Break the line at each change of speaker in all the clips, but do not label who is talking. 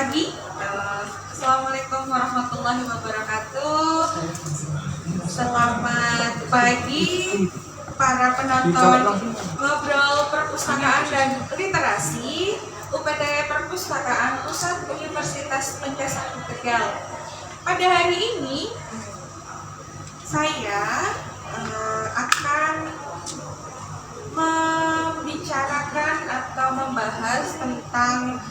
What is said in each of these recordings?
pagi. Assalamualaikum warahmatullahi wabarakatuh. Selamat pagi para penonton Ngobrol Perpustakaan dan Literasi UPT Perpustakaan Pusat Universitas Mencasakti Tegal. Pada hari ini saya akan membicarakan atau membahas tentang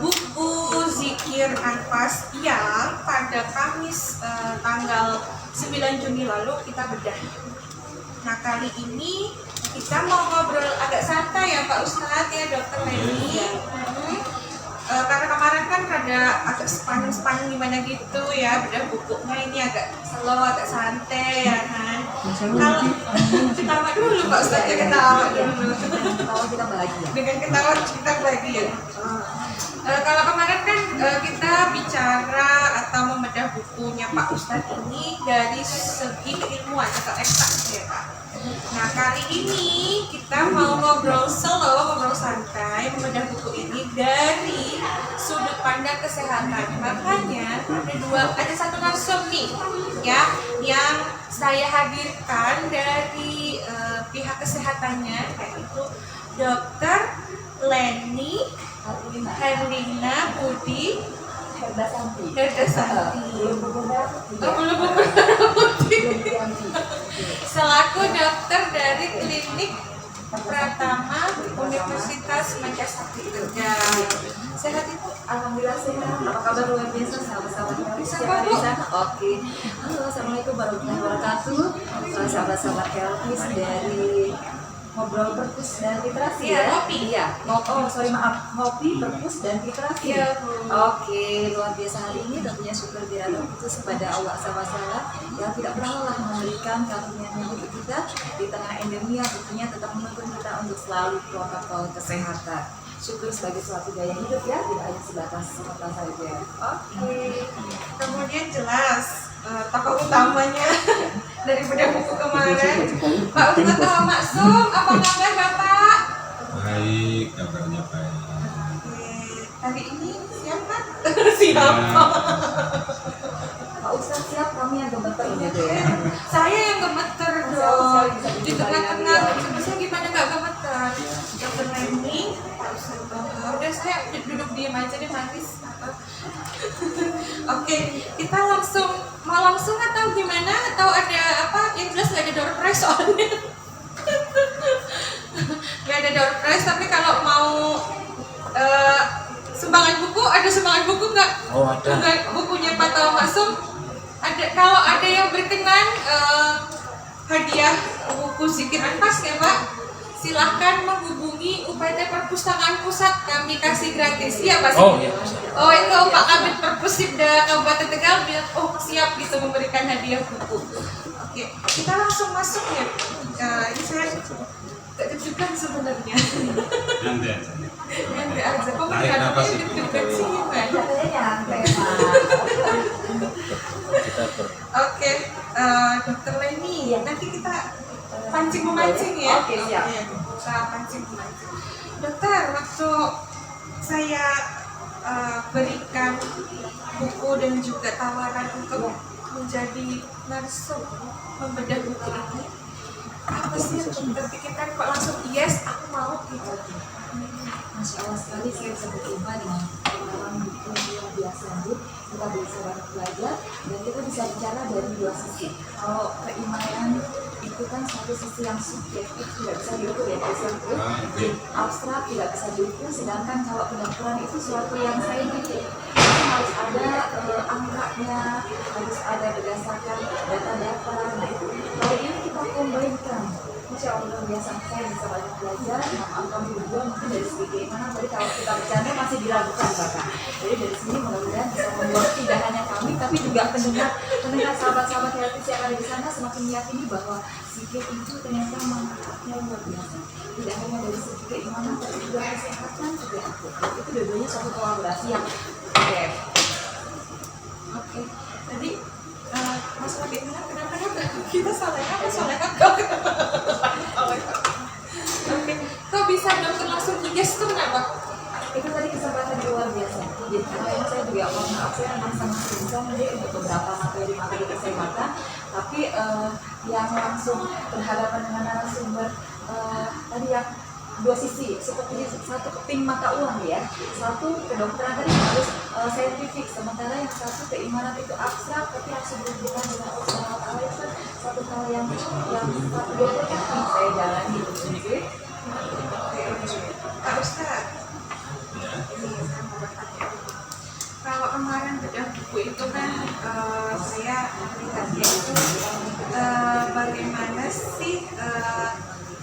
buku Zikir Anfas yang pada Kamis tanggal 9 Juni lalu kita bedah. Nah, kali ini kita mau ngobrol agak santai ya Pak Ustadz ya Dokter Leni. Karena kemarin kan ada agak sepanjang gimana gitu ya, bedah bukunya ini agak slow, agak santai ya kan. Kalau ketawa dulu Pak Ustadz ya, ketawa dulu.
Ketawa kita bahagia.
Dengan ketawa kita bahagia. Kalau kemarin kan kita bicara atau membedah bukunya Pak Ustadz ini dari segi keilmuan atau eksak ya Pak. Nah, kali ini kita mau ngobrol slow, ngobrol santai, membedah buku ini dari sudut pandang kesehatan. Makanya ada satu narsum nih ya yang saya hadirkan dari pihak kesehatannya, yaitu Dokter Leni Herlina Budi Herdasanti. Selaku dokter dari Klinik Pratama Universitas Mencasakti Tegal. Sehat itu?
Alhamdulillah sehat. Apa kabar luar biasa sahabat-sahabat Kelvis yang ada di sana? Oke. Halo, assalamualaikum warahmatullahi wabarakatuh. Sahabat-sahabat Kelvis dari Ngobrol Perpus dan Literasi ya?
Ngopi.
Iya. Ngopi, Perpus dan Literasi.
Iya.
Oke, luar biasa hari ini tentunya syukur dirasa putus kepada Allah SWT yang tidak pernah lelah memberikan karunia-Nya untuk kita di tengah endemi yang tentunya tetap menuntun kita untuk selalu protokol kesehatan. Syukur sebagai suatu gaya hidup ya, tidak hanya sebatas kata saja.
Oke. Kemudian jelas tokoh utamanya dari bedah buku kemarin, Pak Ustadz Tawa Maksum. Apa kabar Bapak?
Baik, kabarnya baik.
Hari ini siapa? Siapa?
Pak Ustadz siap, kami yang gemeter gitu ya.
Saya yang gemeter dong. Di tengah-tengah bisa gimana nggak gemeter? Dokter Leni, Pak Ustadz Tawa. Udah saya duduk diem aja deh manis. Oke, kita mau langsung atau gimana? Atau ada apa? Yang jelas nggak ada door prize soalnya. Nggak ada door prize, tapi kalau mau sumbangan buku, ada sumbangan buku nggak?
Oh, ada.
Bukunya Pak Tawa Maksum. Ada, kalau ada yang berkenan hadiah buku Zikir Anfas ya Pak, silahkan menghubungi UPT Perpustakaan Pusat, kami kasih gratis. Iya Pak?
Oh iya.
Oh itu Pak Kabid Perpusibda Kabupaten Tegal bilang siap gitu memberikan hadiah buku. Oke, kita langsung masuk ya. Ini saya tak deg-degan sebenarnya.
Nanti aja.
Nanti aja. Kok
Tarik nafas
katanya deg-degan sih Pak?
Katanya nyantai, Pak.
Oke, Dokter Leni, nanti kita pancing memancing ya.
Oke, siap.
Kita pancing memancing. Dokter, waktu saya berikan buku dan juga tawaran untuk menjadi narsum membedah buku ini, apa sih yang terpikirkan kok langsung yes aku mau gitu?
Masya Allah sekali saya bisa berjumpa dengan orang buku yang biasa Bu. Kita bisa banyak belajar dan kita bisa bicara dari dua sisi. Kalau keimanan itu kan satu sisi yang subjektif tidak bisa diukur ya Bu. Abstrak tidak bisa diukur, sedangkan kalau kedokteran itu suatu yang saintifik. Itu harus ada angkanya, harus ada berdasarkan data-data. Nah itu kalau ini kita kombinkan. Insya Allah biasa saya bisa banyak belajar. Maafkan berdua mungkin dari segi keimanan. Tapi kalau kita bercanda masih diragukan Bapak. Jadi dari sini mudah-mudahan bisa membuat tidak hanya kami, tapi juga pendengar sahabat-sahabat kreatif yang ada di sana semakin meyakini bahwa zikir itu ternyata manfaatnya luar biasa. Tidak hanya dari segi keimanan, tapi juga kesehatan juga aku. Itu dua-duanya suatu kolaborasi yang
Oke. Tadi masalah keinginan kenapa kita salah apa soalnya Oke. Kok bisa dokter langsung yes tuh kenapa?
itu tadi kesempatan luar biasa. mohon maaf saya memang sangat sungguh nih untuk beberapa materi kesehatan, tapi yang langsung berhadapan dengan narasumber tadi yang dua sisi, seperti satu keping mata uang ya, satu kedokteran tadi harus saintifik, sementara yang satu keimanan itu abstrak tapi harus berhubungan dengan Allah Subhanahu wa Ta'ala. Itu satu hal yang satu dua saya jalani itu sendiri.
Pak Ustadz,
Ya.
ini saya mau bertanya. Kalau kemarin bedah buku itu kan saya melihatnya itu bagaimana sih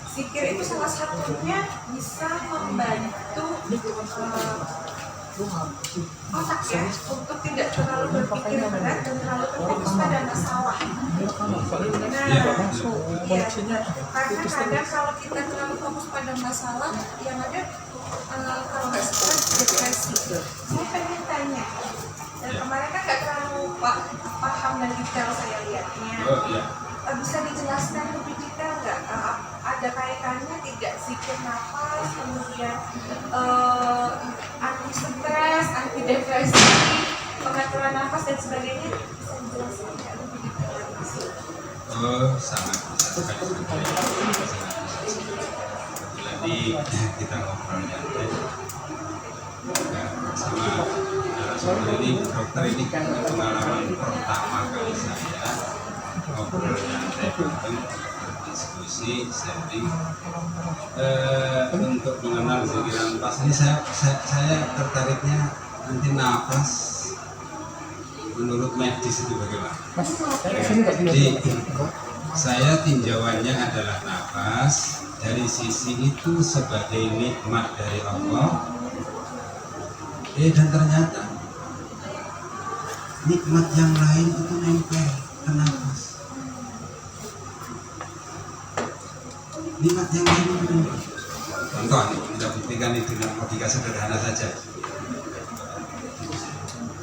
zikir itu salah satunya bisa membantu otak ya untuk tidak terlalu berpikir berat dan terlalu terfokus pada masalah. Nah, ya, karena kadang kalau kita terlalu fokus pada masalah, yang ada kalau nggak stres depresi. Saya pengen tanya, dan kemarin kan nggak terlalu paham dan detail saya lihatnya.
Oh iya.
Bisa dijelaskan lebih detail nggak? Ada kaitannya tidak zikir nafas, kemudian anti stres, anti depresi, pengaturan nafas dan sebagainya? Bisa dijelaskan nggak lebih detail lagi?
Oh, sangat bisa sekali. Kebetulan kita ngobrol nyantai sama narasumber ini, dokter ini kan pengalaman pertama kali saya ngobrol nyantai bareng, berdiskusi, sharing untuk mengenal zikiran nafas. Ini saya tertariknya nanti nafas menurut medis itu bagaimana? Jadi saya tinjauannya adalah nafas dari sisi itu sebagai nikmat dari Allah. Dan ternyata nikmat yang lain itu nempel ke nafas. Nikmat yang lain itu nempel. Contoh nih, kita buktikan ini dengan logika sederhana saja.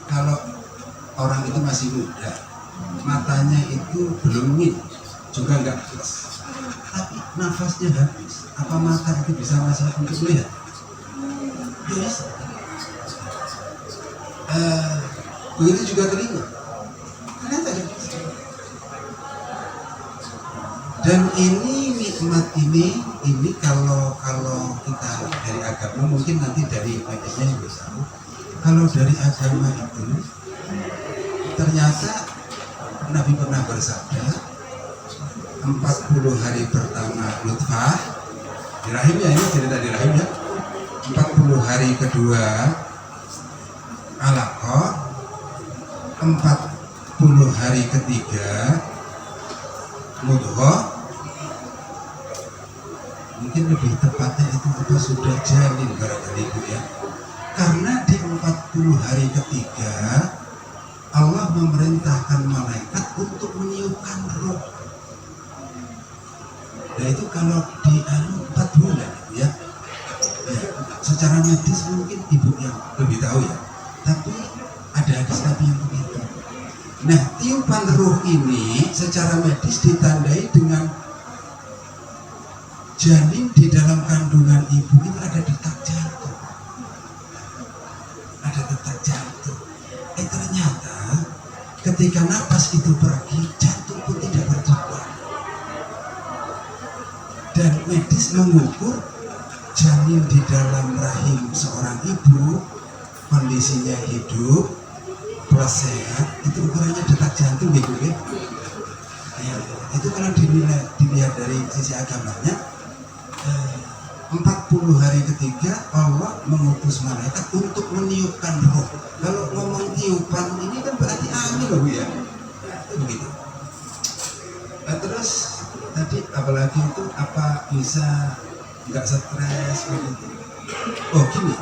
Kalau orang itu masih muda, matanya itu belum min, juga nggak plus, tapi nafasnya habis. Apa mata itu bisa masih untuk melihat? Bisa. Begitu juga telinga. Ternyata bisa. Dan ini nikmat ini kalau kita dari agama, mungkin nanti dari medisnya juga tahu. Kalau dari agama itu ternyata Nabi pernah bersabda 40 hari pertama nutfah di rahim, ya ini cerita di rahim ya, 40 hari kedua alaqah, 40 hari ketiga mudghah, mungkin lebih tepatnya itu apa sudah janin barangkali ibu ya, karena di 40 hari ketiga Allah memerintahkan malaikat untuk meniupkan roh. Nah itu kalau di 4 bulan ya, secara medis mungkin ibu yang lebih tahu ya, tapi ada hadis Nabi yang begitu. Nah tiupan roh ini secara medis ditandai dengan janin di dalam kandungan ibu itu ada detak jantung, ada detak jantung. Ternyata ketika napas itu pergi, jantung pun tidak berdebar. Dan medis mengukur janin di dalam rahim seorang ibu kondisinya hidup plus sehat, itu ukurannya detak jantung gitu ya. Itu kalau dilihat dari sisi agamanya, 40 hari ketiga Allah mengutus malaikat untuk meniupkan roh. Kalau ngomong tiupan ini kan berarti angin loh ya. Itu begitu. Nah, terus tadi apalagi itu apa bisa nggak stres begitu. Oh gini,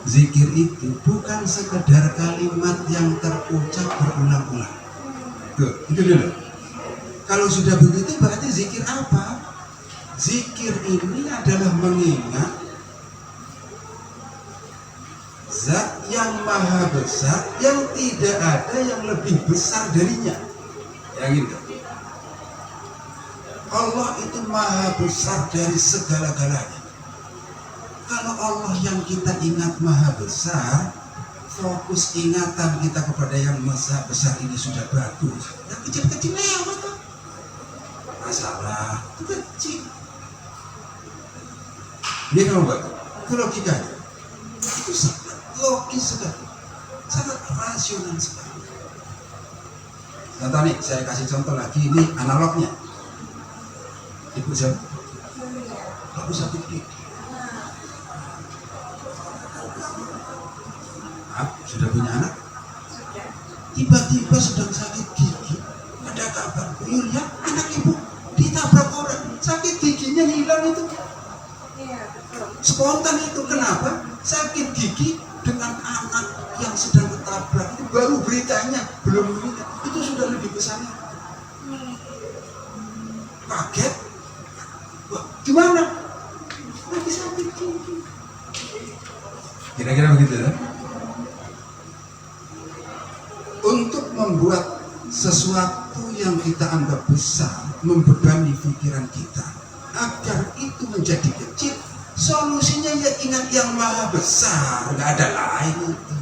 zikir itu bukan sekedar kalimat yang terucap berulang-ulang. Tuh, itu dulu. Kalau sudah begitu berarti zikir apa? Zikir ini adalah mengingat Zat yang maha besar, yang tidak ada yang lebih besar darinya. Yang itu. Allah itu maha besar dari segala-galanya. Kalau Allah yang kita ingat maha besar, fokus ingatan kita kepada yang maha besar ini sudah bagus. Yang kecil-kecil lewat tuh. Masalah itu kecil. Dia kalau buat itu logikanya. Itu sangat logis sekali, sangat rasional sekali. Contoh nih, saya kasih contoh lagi, ini analognya. Ibu siapa? Ibu sakit gigi. Sudah punya anak? Tiba-tiba sedang sakit gigi. Ada kabar, Bu lihat anak ibu ditabrak orang, sakit giginya hilang itu. Spontan itu, kenapa? Sakit gigi dengan anak yang sedang ketabrak itu baru beritanya, belum berita, itu sudah lebih besar. Kaget. Wah, gimana? Lagi sakit gigi. Kira-kira begitu ya? Untuk membuat sesuatu yang kita anggap besar membebani pikiran kita agar itu menjadi kecil, solusinya ya ingat yang maha besar, nggak ada lain itu.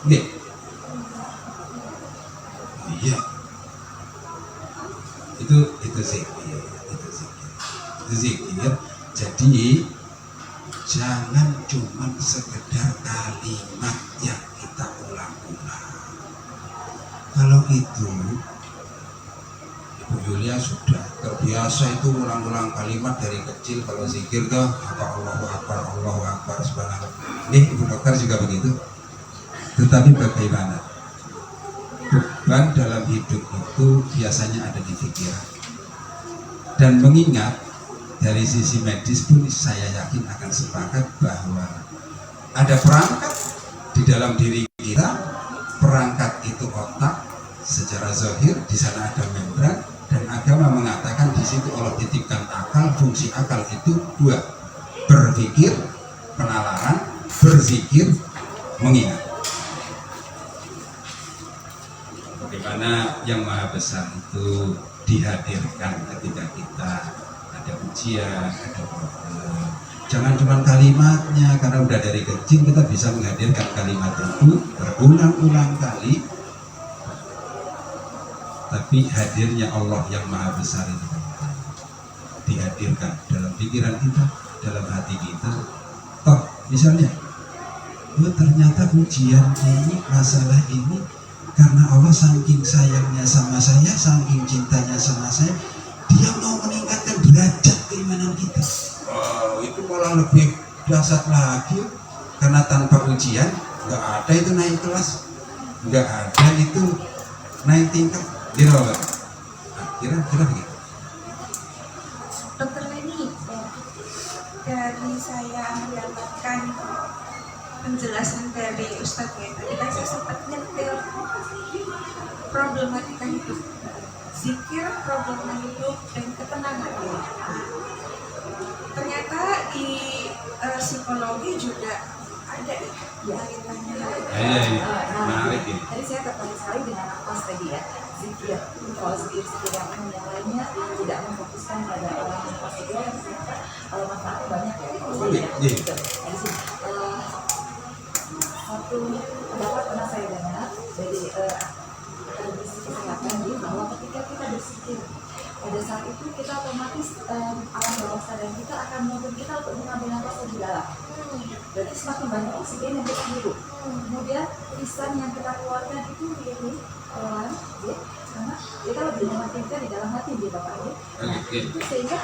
Nih, iya, itu zikir, itu zikir. Jadi jangan cuma sekedar kalimat yang kita ulang-ulang. Kalau itu Ibu Yulia sudah terbiasa itu ulang-ulang kalimat dari kecil. Kalau zikir tuh Allahu Akbar, subhanallah. Nih Ibu Dokter juga begitu. Tetapi bagaimana? Beban dalam hidup itu biasanya ada di pikiran. Dan mengingat dari sisi medis pun saya yakin akan sepakat bahwa ada perangkat di dalam diri kita. Perangkat itu otak secara zahir, di sana ada membran, dan agama mengatakan di situ Allah titipkan akal. Fungsi akal itu dua: berpikir, penalaran, berzikir, mengingat. Bagaimana yang maha besar itu dihadirkan ketika kita ada ujian, ada problem. Jangan cuma kalimatnya, karena udah dari kecil kita bisa menghadirkan kalimat itu berulang-ulang kali. Tapi hadirnya Allah yang maha besar itu dihadirkan dalam pikiran kita, dalam hati kita. Oh, misalnya, ternyata ujian ini, masalah ini, karena Allah saking sayangnya sama saya, saking cintanya sama saya, Dia mau meningkatkan derajat keimanan kita. Itu malah lebih dahsyat lagi, karena tanpa ujian nggak ada itu naik kelas, nggak ada itu naik tingkat, gitu loh. Nah, kira-kira begitu.
Dokter Leni, dari saya mendapatkan penjelasan dari Ustadz ya, tadi kan saya sempat nyetel problematika hidup, zikir, problema hidup, dan ketenangan. Ternyata di psikologi juga ada ya kaitannya.
Menarik ini.
Tadi saya tertarik sekali dengan nafas tadi ya, zikir. Kalau zikir yang lainnya tidak memfokuskan pada orang yang positif, yang ternyata manfaatnya banyak ya. Dari sini satu pendapat pernah saya dengar dari akademisi kesehatan bahwa ketika kita berzikir, pada saat itu kita otomatis alam bawah sadar kita akan menuntut kita untuk mengambil nafas lebih dalam. Berarti semakin banyak oksigen yang kita hirup. Kemudian lisan yang kita keluarkan itu ini pelan, ya, karena kita lebih mementingkan di dalam hati dia Bapak ya. Nah, itu sehingga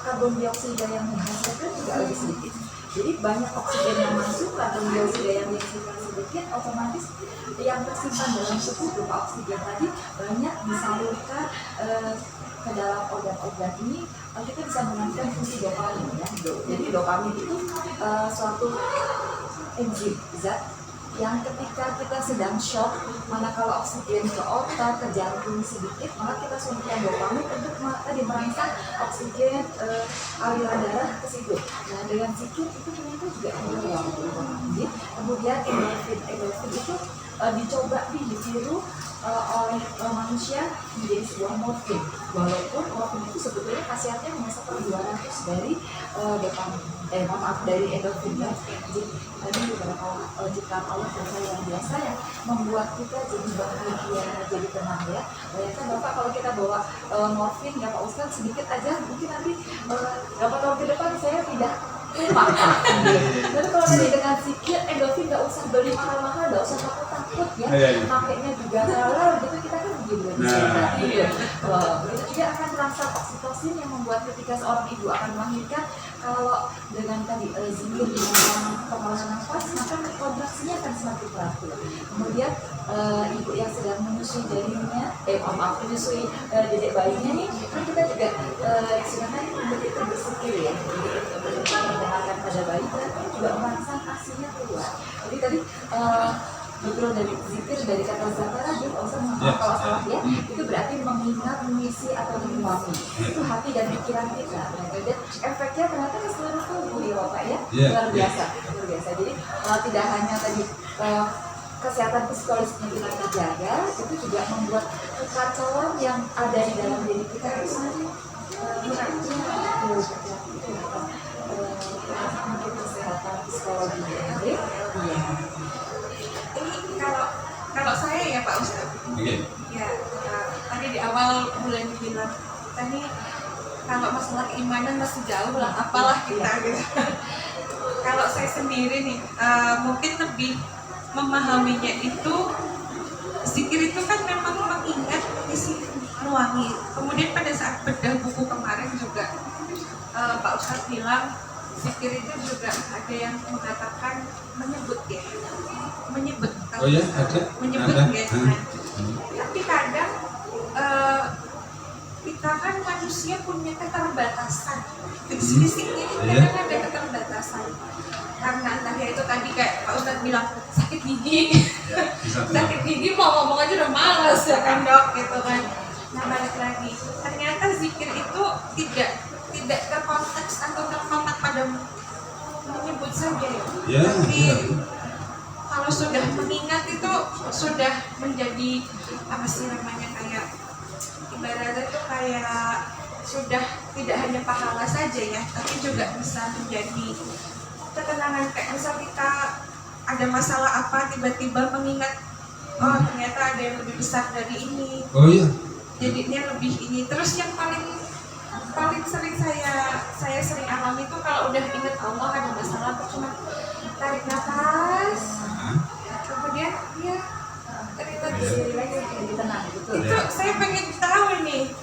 karbon dioksida yang dihasilkan juga lebih sedikit. Jadi banyak oksigen yang masuk, karbon dioksida yang dihasilkan sedikit, otomatis yang tersimpan dalam tubuh berupa oksigen tadi banyak disalurkan ke dalam organ-organ ini. Kita bisa menghasilkan fungsi dopamin ya. Jadi dopamin itu suatu enzim zat yang ketika kita sedang shock, manakala oksigen ke otak, ke jantung sedikit, maka kita suntikan dopamin untuk tadi merangsang oksigen aliran darah ke situ. Nah, dengan zikir itu ternyata juga ada yang dopamin. Kemudian endorfin itu dicoba ditiru oleh manusia menjadi sebuah morfin. Walaupun morfin itu sebetulnya khasiatnya hanya 1/200 dari dari endorfin ya. Jadi tadi beberapa ciptaan Allah yang biasa ya membuat kita jadi bahagia, jadi tenang ya. Bayangkan Bapak kalau kita bawa morfin ya Pak Ustadz sedikit aja mungkin nanti berapa tahun ke depan saya tidak lupa. Tapi kalau tadi dengan zikir endorfin nggak usah beli mahal-mahal, nggak usah takut ya. Pakainya juga halal gitu kita kan juga bisa gitu. Itu juga akan terasa oksitosin yang membuat ketika seorang ibu akan melahirkan kalau dengan tadi zikir dengan pengolahan nafas maka kontraksinya akan semakin teratur. Kemudian ibu yang sedang menyusui janinnya, menyusui dedek bayinya nih, kan kita juga silakan begitu berzikir ya, mendengarkan pada bayi, tapi juga merangsang asinya keluar. Jadi tadi betul dari zikir dari kata zakara dia kalau salah ya itu berarti mengingat, mengisi atau mengulangi itu hati dan pikiran kita. Dan efeknya ternyata ke seluruh tubuh ya Bapak ya, luar biasa. Jadi tidak hanya tadi kesehatan psikologisnya kita terjaga, itu juga membuat kekacauan yang ada di dalam diri kita itu sendiri kesehatan psikologi ya.
Ini kalau saya ya Pak Ustadz, ya tadi di awal bulan dibilang tadi kalau masalah keimanan masih jauh lah, apalah kita gitu. Kalau saya sendiri nih mungkin lebih memahaminya itu zikir itu kan memang mengingat isi nuangi. Kemudian pada saat bedah buku kemarin juga Pak Ustadz bilang zikir itu juga ada yang mengatakan menyebut ya, menyebut.
Oh ya, ada.
Menyebut ya. Tapi kadang kita kan manusia punya keterbatasan. Fisik ini kadang ada keterbatasan. Karena entah ya itu tadi kayak Pak Ustadz bilang sakit gigi, sakit gigi mau ngomong aja udah malas ya kan dok gitu kan. Nah balik lagi, ternyata zikir itu tidak terkonteks atau terkontak pada menyebut saja ya. Tapi kalau sudah mengingat itu sudah menjadi apa sih namanya kayak ibaratnya itu kayak sudah tidak hanya pahala saja ya, tapi juga bisa menjadi ketenangan. Kayak misal kita ada masalah apa tiba-tiba mengingat oh ternyata ada yang lebih besar dari ini. Oh iya. Jadinya lebih ini. Terus yang paling sering saya sering alami itu kalau udah ingat Allah ada masalah tuh cuma tarik nafas, kemudian ya tarik lagi jadi tenang gitu. Itu saya pengen tahu nih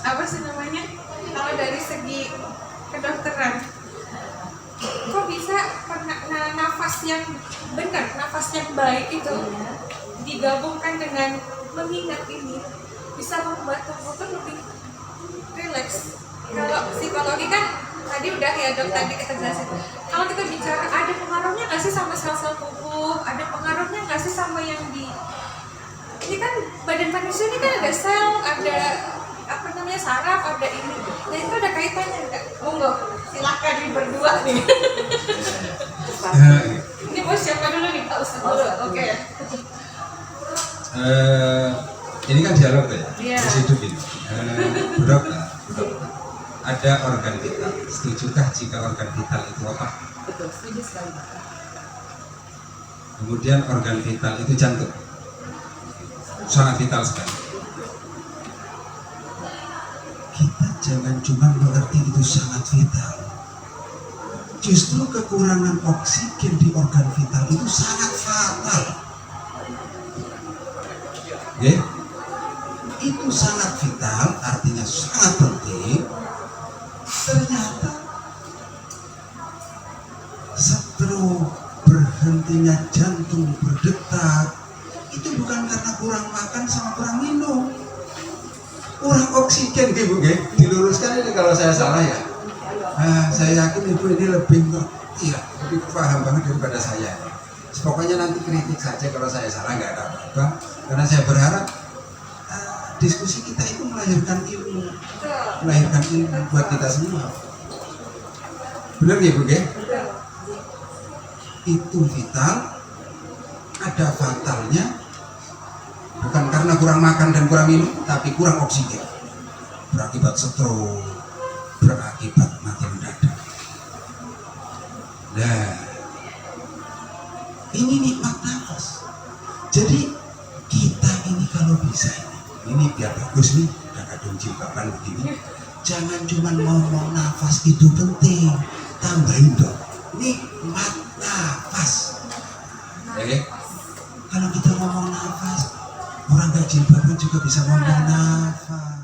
apa sih namanya kalau dari segi kedokteran kok bisa nafas yang benar, nafas yang baik itu digabungkan dengan mengingat ini bisa membuat tubuh tuh lebih relax. Kalau psikologi kan tadi udah ya dok tadi kita jelasin. Kalau kita bicara ada pengaruhnya nggak sih sama sel-sel tubuh? Ada pengaruhnya nggak sih sama yang di ini kan badan manusia ini kan ada sel, ada apa namanya saraf, ada ini. Nah itu ada kaitannya nggak? Monggo silakan nih berdua nih. Ini mau siapa dulu nih Pak Ustadz dulu? Oke.
Ini kan dialog ya,
Iya.
gini. Dok, ada organ vital. Setujukah jika organ vital itu apa?
Betul, setuju sekali.
Kemudian organ vital itu jantung, sangat vital sekali. Kita jangan cuma mengerti itu sangat vital. Justru kekurangan oksigen di organ vital itu sangat fatal. Okay? Itu sangat vital, artinya sangat penting. Ternyata stroke, berhentinya jantung berdetak itu bukan karena kurang makan sama kurang minum, kurang oksigen gitu, diluruskan ini kalau saya salah ya. Saya yakin ibu ini lebih paham banget daripada saya. Pokoknya nanti kritik saja kalau saya salah, nggak ada apa-apa. Karena saya berharap diskusi kita itu melahirkan ilmu buat kita semua. Benar ya Bu? Itu vital. ada fatalnya, bukan karena kurang makan dan kurang minum, tapi kurang oksigen, berakibat stroke, berakibat mati mendadak. Nah, ini nikmat nafas. Jadi kita ini kalau bisa ini biar bagus nih, udah kadung jilbaban begini, jangan cuma ngomong nafas itu penting, tambahin dong nikmat nafas. Kalau kita ngomong nafas, orang gak jilbaban juga bisa ngomong nafas.